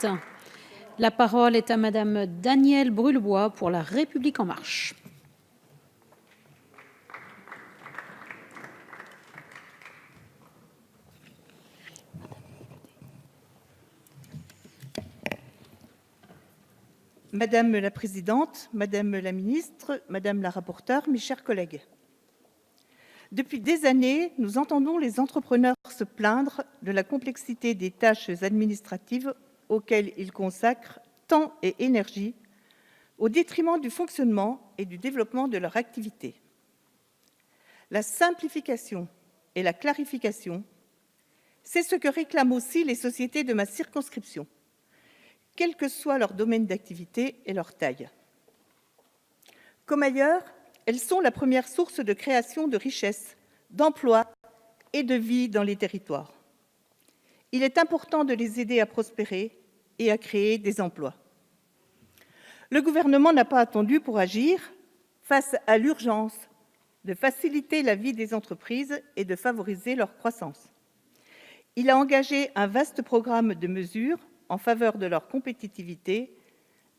2017. La parole est à Madame Danielle Brulebois pour La République En Marche. Madame la présidente, madame la ministre, madame la rapporteure, mes chers collègues. Depuis des années, nous entendons les entrepreneurs se plaindre de la complexité des tâches administratives auxquelles ils consacrent temps et énergie, au détriment du fonctionnement et du développement de leur activité. La simplification et la clarification, c'est ce que réclament aussi les sociétés de ma circonscription, quel que soit leur domaine d'activité et leur taille. Comme ailleurs, elles sont la première source de création de richesses, d'emplois et de vie dans les territoires. Il est important de les aider à prospérer et à créer des emplois. Le gouvernement n'a pas attendu pour agir face à l'urgence de faciliter la vie des entreprises et de favoriser leur croissance. Il a engagé un vaste programme de mesures en faveur de leur compétitivité,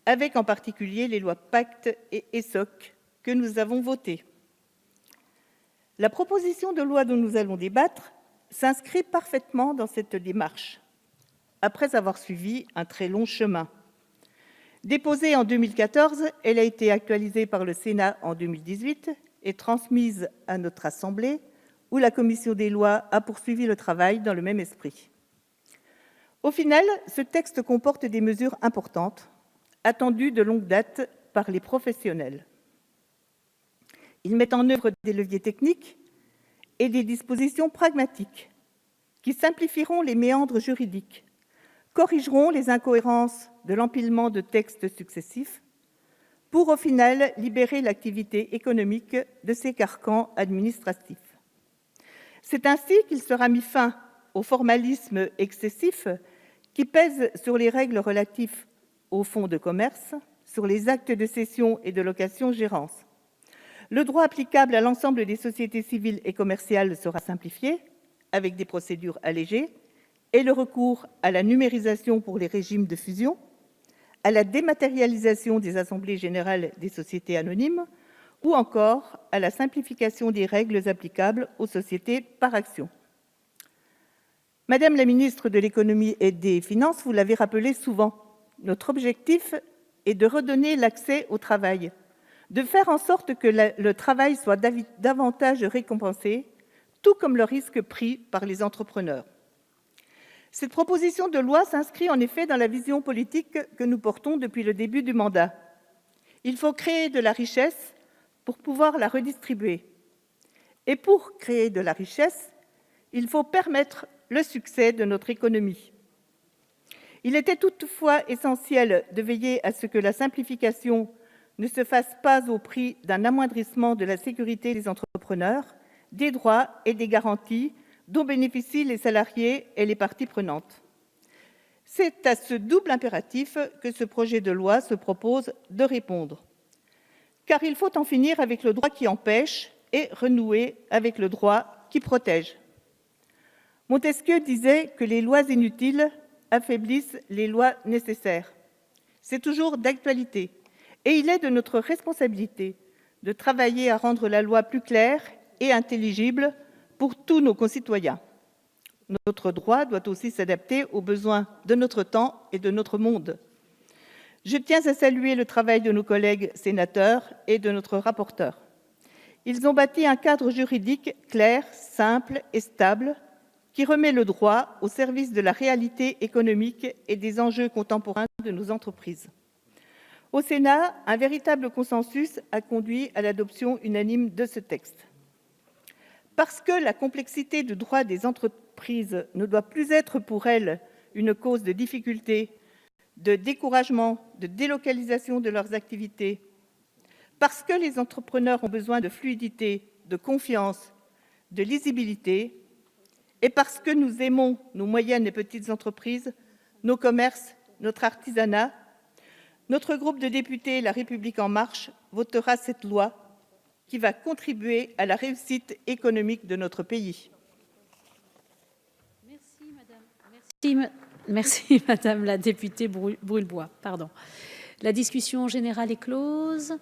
avec en particulier les lois Pacte et ESSOC que nous avons votées. La proposition de loi dont nous allons débattre s'inscrit parfaitement dans cette démarche, après avoir suivi un très long chemin. Déposée en 2014, elle a été actualisée par le Sénat en 2018 et transmise à notre Assemblée, où la commission des lois a poursuivi le travail dans le même esprit. Au final, ce texte comporte des mesures importantes, attendues de longue date par les professionnels. Il met en œuvre des leviers techniques et des dispositions pragmatiques qui simplifieront les méandres juridiques, corrigeront les incohérences de l'empilement de textes successifs, pour au final libérer l'activité économique de ces carcans administratifs. C'est ainsi qu'il sera mis fin au formalisme excessif qui pèse sur les règles relatives aux fonds de commerce, sur les actes de cession et de location-gérance. Le droit applicable à l'ensemble des sociétés civiles et commerciales sera simplifié, avec des procédures allégées, et le recours à la numérisation pour les régimes de fusion, à la dématérialisation des assemblées générales des sociétés anonymes, ou encore à la simplification des règles applicables aux sociétés par actions. Madame la ministre de l'Économie et des Finances, vous l'avez rappelé souvent, notre objectif est de redonner l'accès au travail, de faire en sorte que le travail soit davantage récompensé, tout comme le risque pris par les entrepreneurs. Cette proposition de loi s'inscrit en effet dans la vision politique que nous portons depuis le début du mandat. Il faut créer de la richesse pour pouvoir la redistribuer. Et pour créer de la richesse, il faut permettre le succès de notre économie. Il était toutefois essentiel de veiller à ce que la simplification ne se fasse pas au prix d'un amoindrissement de la sécurité des entrepreneurs, des droits et des garanties dont bénéficient les salariés et les parties prenantes. C'est à ce double impératif que ce projet de loi se propose de répondre. Car il faut en finir avec le droit qui empêche et renouer avec le droit qui protège. Montesquieu disait que les lois inutiles affaiblissent les lois nécessaires. C'est toujours d'actualité, et il est de notre responsabilité de travailler à rendre la loi plus claire et intelligible pour tous nos concitoyens. Notre droit doit aussi s'adapter aux besoins de notre temps et de notre monde. Je tiens à saluer le travail de nos collègues sénateurs et de notre rapporteur. Ils ont bâti un cadre juridique clair, simple et stable qui remet le droit au service de la réalité économique et des enjeux contemporains de nos entreprises. Au Sénat, un véritable consensus a conduit à l'adoption unanime de ce texte. Parce que la complexité du droit des entreprises ne doit plus être pour elles une cause de difficulté, de découragement, de délocalisation de leurs activités, parce que les entrepreneurs ont besoin de fluidité, de confiance, de lisibilité, et parce que nous aimons nos moyennes et petites entreprises, nos commerces, notre artisanat, notre groupe de députés La République En Marche votera cette loi qui va contribuer à la réussite économique de notre pays. Merci, Merci, Madame la députée Brulebois. Pardon. La discussion générale est close.